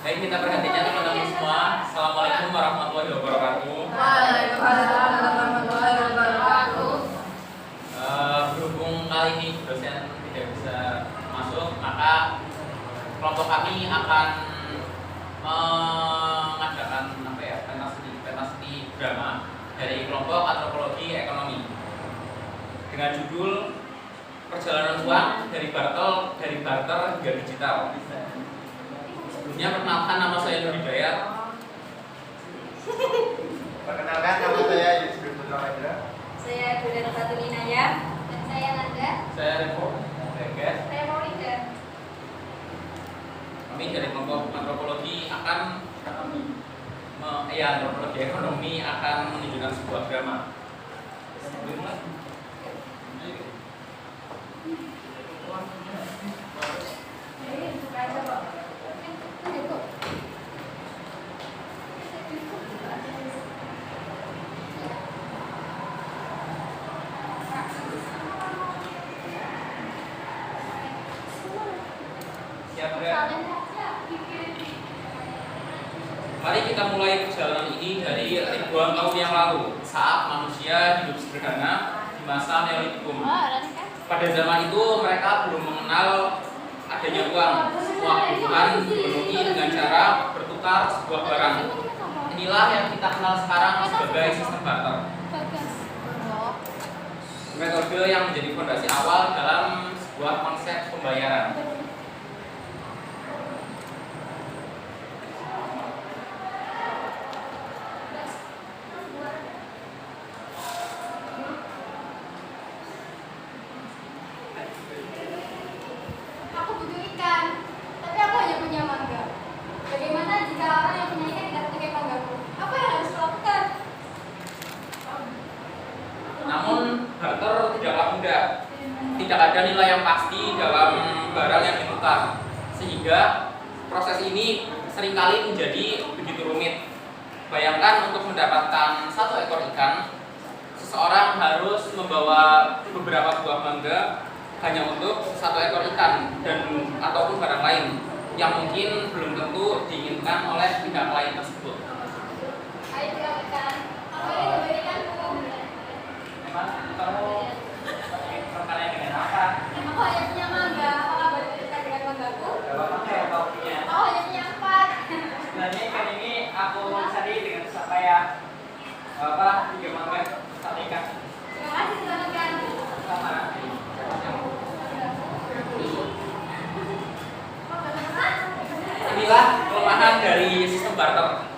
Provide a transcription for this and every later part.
Baik, kita perhatikan teman-teman semua. Assalamualaikum warahmatullahi wabarakatuh. Waalaikumsalam warahmatullahi wabarakatuh. Berhubung kali ini dosen tidak bisa masuk, maka kelompok kami akan mengadakan pentas drama dari kelompok antropologi ekonomi dengan judul Perjalanan Uang dari barter hingga digital. Sebelumnya perkenalkan, nama saya Nur Hidayat. Perkenalkan, nama saya Yusuf Putra Hendra. Saya Dudan Fatul Inayah. Dan saya Nanda. Saya Revo Regas. Saya Maulida. Kami dari kelompok antropologi antropologi ekonomi akan menunjukkan sebuah drama. Siap, mari kita mulai perjalanan ini dari ribuan tahun yang lalu, saat manusia hidup sederhana di masa Neolitikum. Pada zaman itu mereka belum mengenal adanya uang. Semua kebutuhan dipenuhi dengan cara bertukar sebuah barang. Inilah yang kita kenal sekarang sebagai sistem barter. Metode yang menjadi fondasi awal dalam sebuah konsep pembayaran. Aku butuh ikan, tapi aku hanya punya mangga. Bagaimana jika orang yang punya ikan tidak pakai manggaku? Apa yang harus kulakukan? Namun barter tidaklah mudah. Tidak ada nilai yang pasti dalam barang yang ditukar, sehingga proses ini seringkali menjadi begitu rumit. Bayangkan, untuk mendapatkan satu ekor ikan, seseorang harus membawa beberapa buah mangga hanya untuk satu ekor ikan ataupun barang lain yang mungkin belum tentu diinginkan oleh pihak lain tersebut. Ayo silakan. Aku ini memberikanmu. Memang kamu perkalian dengan apa? Aku hanya punya mangga. Apakah boleh dekat dengan manggaku? Berapa mangga yang kau punya? Aku hanya punya 4. Sebenarnya ikan ini aku cari dengan susah payah. Bapak 3 mangga satu ikan. Terima kasih silakan. Sama. Inilah kelemahan dari sistem barter.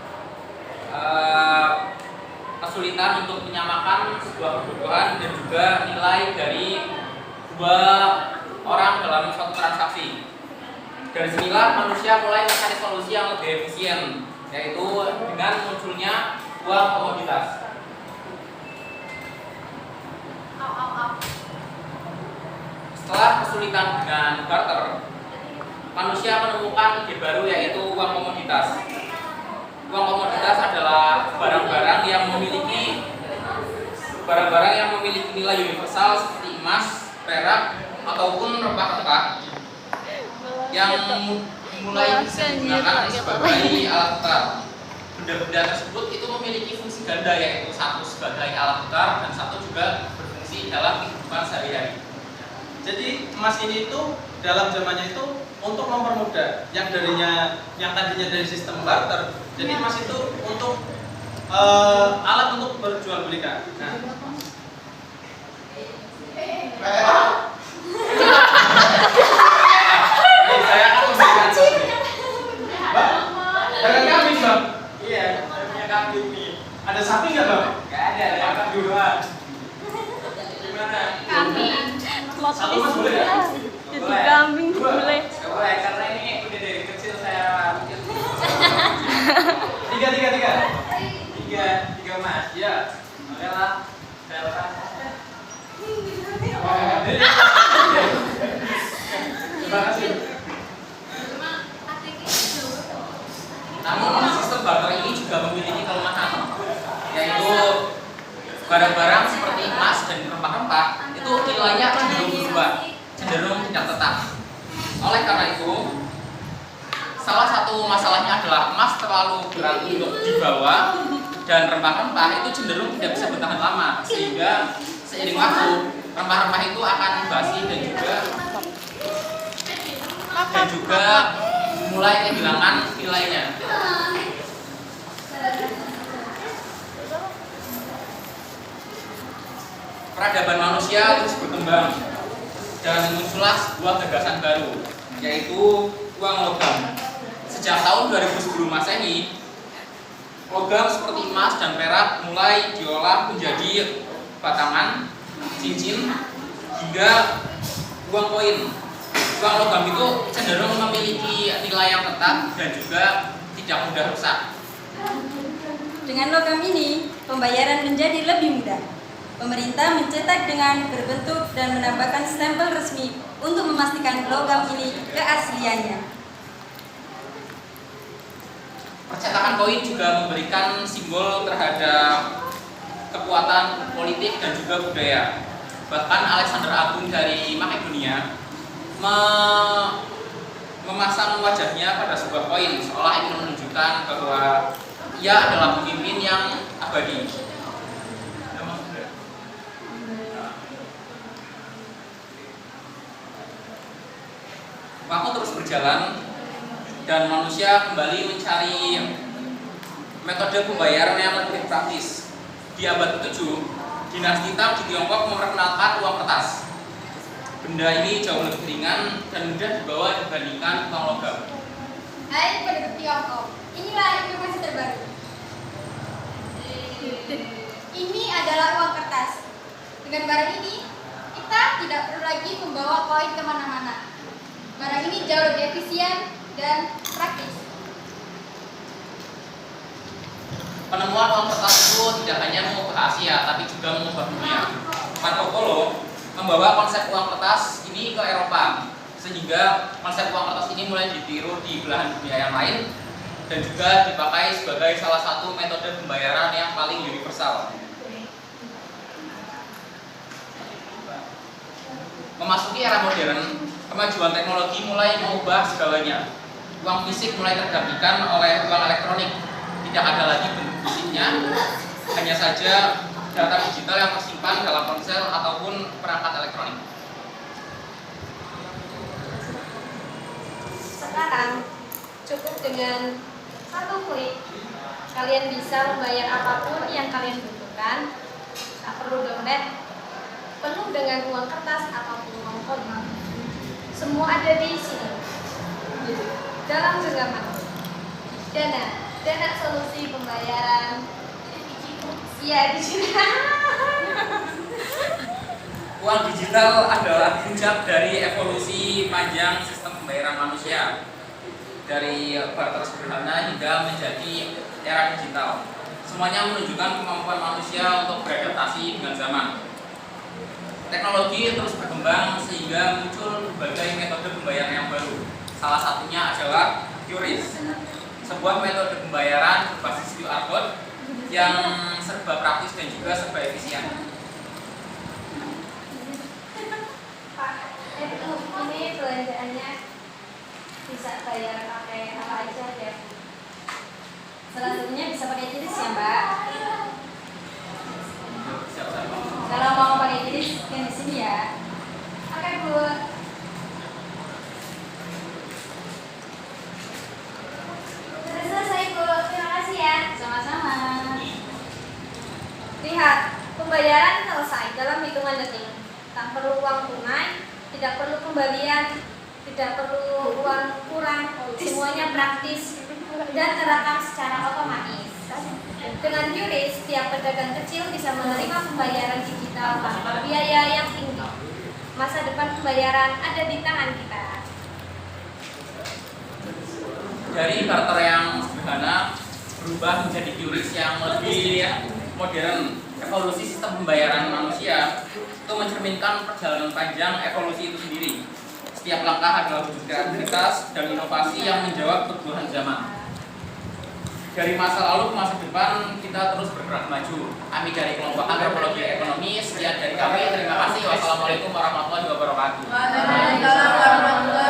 Kesulitan untuk menyamakan sebuah kebutuhan dan juga nilai dari dua orang dalam suatu transaksi. Dari sinilah manusia mulai mencari solusi yang lebih efisien, yaitu dengan munculnya uang komoditas. Setelah kesulitan dengan barter, manusia menemukan ide baru, yaitu uang komoditas. Uang komoditas adalah barang-barang yang memiliki nilai universal seperti emas, perak, ataupun rempah-rempah yang mulai bisa digunakan sebagai alat tukar. Benda-benda tersebut itu memiliki fungsi ganda, yaitu satu sebagai alat tukar dan satu juga berfungsi dalam kehidupan sehari-hari. Jadi emas ini itu dalam zamannya itu untuk mempermudah yang tadinya dari sistem barter. Jadi emas itu untuk alat untuk berjual belikan. Nah, saya akan memberikan Mbak, dagang kambing Bang. Iya, saya punya kambing nih. Ada sapi nggak Bang? Nggak ada, Makan duluan. Gimana? Kambing. Satu mas boleh ya? Jadi kambing Dua. boleh. Nggak boleh, karena ini udah dari kecil saya mikir. Tiga emas. Iya. Oke lah, saya lepas. Terima kasih. Namun sistem barter ini juga memiliki kelemahan, yaitu barang-barang seperti emas dan rempah-rempah itu nilainya cenderung berubah, cenderung tidak tetap. Oleh karena itu, salah satu masalahnya adalah emas terlalu berat untuk dibawa dan rempah-rempah itu cenderung tidak bisa bertahan lama, sehingga seiring waktu rempah-rempah itu akan basi dan juga mulai kehilangan nilainya. Peradaban manusia terus berkembang dan muncullah sebuah gagasan baru, yaitu uang logam. Sejak tahun 2010 Masehi, logam seperti emas dan perak mulai diolah menjadi batangan, cincin, hingga uang koin. Uang logam itu cenderung memiliki nilai yang tetap dan juga tidak mudah rusak. Dengan logam ini, pembayaran menjadi lebih mudah. Pemerintah mencetak dengan berbentuk dan menambahkan stempel resmi untuk memastikan logam ini keasliannya. Percetakan koin juga memberikan simbol terhadap kekuatan politik dan juga budaya. Bahkan Alexander Agung dari Makedonia memasang wajahnya pada sebuah koin, seolah ingin menunjukkan bahwa ia adalah pemimpin yang abadi. Waktu terus berjalan dan manusia kembali mencari metode pembayaran yang lebih praktis. Di abad ke-7, dinasti Tang di Tiongkok memperkenalkan uang kertas. Benda ini jauh lebih ringan dan mudah dibawa dibandingkan uang logam. Hai penduduk Tiongkok, inilah informasi terbaru. Ini adalah uang kertas. Dengan barang ini, kita tidak perlu lagi membawa koin kemana-mana. Barang ini jauh lebih efisien dan praktis. Penemuan uang kertas itu tidak hanya mengubah Asia, tapi juga mengubah dunia. Marco Polo membawa konsep uang kertas ini ke Eropa, sehingga konsep uang kertas ini mulai ditiru di belahan dunia yang lain dan juga dipakai sebagai salah satu metode pembayaran yang paling universal. Memasuki era modern, kemajuan teknologi mulai mengubah segalanya. Uang fisik mulai tergantikan oleh uang elektronik. Tidak ada lagi bentuk fisiknya, hanya saja data digital yang tersimpan dalam ponsel ataupun perangkat elektronik. Sekarang cukup dengan satu klik, kalian bisa membayar apapun yang kalian butuhkan. Tak perlu dompet penuh dengan uang kertas ataupun uang koin. Semua ada di sini, dalam genggaman. Dana solusi pembayaran. Iya, digital. Uang digital adalah puncak dari evolusi panjang sistem pembayaran manusia, dari barter sederhana hingga menjadi era digital. Semuanya menunjukkan kemampuan manusia untuk beradaptasi dengan zaman. Teknologi terus berkembang sehingga muncul berbagai metode pembayaran yang baru. Salah satunya adalah QRIS, sebuah metode pembayaran berbasis QR code yang serba praktis dan juga serba efisien. Pak, ini belanjaannya bisa bayar pakai apa aja ya? Salah satunya bisa pakai QRIS ya, Mbak. Siap-siap. Kalau mau pakai QRIS, yang di sini ya. Oke, Bu. Sudah selesai, Bu. Terima kasih ya. Sama-sama. Lihat, pembayaran selesai dalam hitungan detik. Tak perlu uang tunai, tidak perlu kembalian, tidak perlu uang kurang, semuanya praktis dan terekam secara otomatis. Dengan QRIS, setiap pedagang kecil bisa menerima pembayaran digital tanpa biaya yang tinggi. Masa depan pembayaran ada di tangan kita. Dari barter yang sederhana berubah menjadi QRIS yang lebih modern. Evolusi sistem pembayaran manusia itu mencerminkan perjalanan panjang evolusi itu sendiri. Setiap langkah adalah wujud kreativitas dan inovasi yang menjawab kebutuhan zaman. Dari masa lalu ke masa depan kita terus bergerak maju. Kami dari kelompok antropologi ekonomi, sekian dari kami. Terima kasih. Wassalamualaikum warahmatullahi wabarakatuh. Waalaikumsalam warahmatullahi